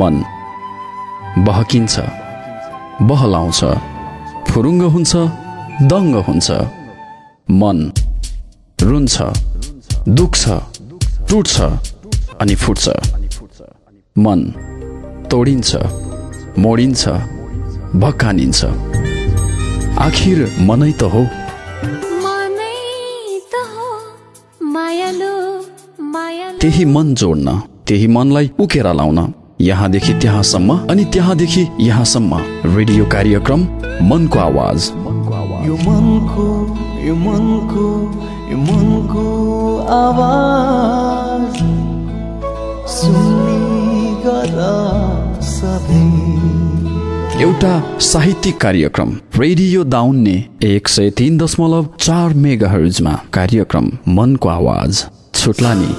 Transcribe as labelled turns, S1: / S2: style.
S1: मन बहकिन्छ, बहलाउँछ, फुरुङ्ग हुन्छ, दङ्ग हुन्छ। मन रुन्छ, दुख्छ, टुट्छ अनि फुट्छ। मन तोडिन्छ, मोडिन्छ, भक्कानिन्छ। आखिर मनै त हो। त्यही मन जोड्न, त्यही मनलाई उकेर लाउन, यहाँदेखि त्यहाँसम्म अनि त्यहाँदेखि यहाँसम्म रेडियो कार्यक्रम मनको आवाज।
S2: यो मनको आवाज सुन्ने गर सधैँ।
S1: एउटा साहित्यिक कार्यक्रम रेडियो दाउन्ने 103.4 मेगाहर्जमा कार्यक्रम मनको आवाज छुट्ला नि।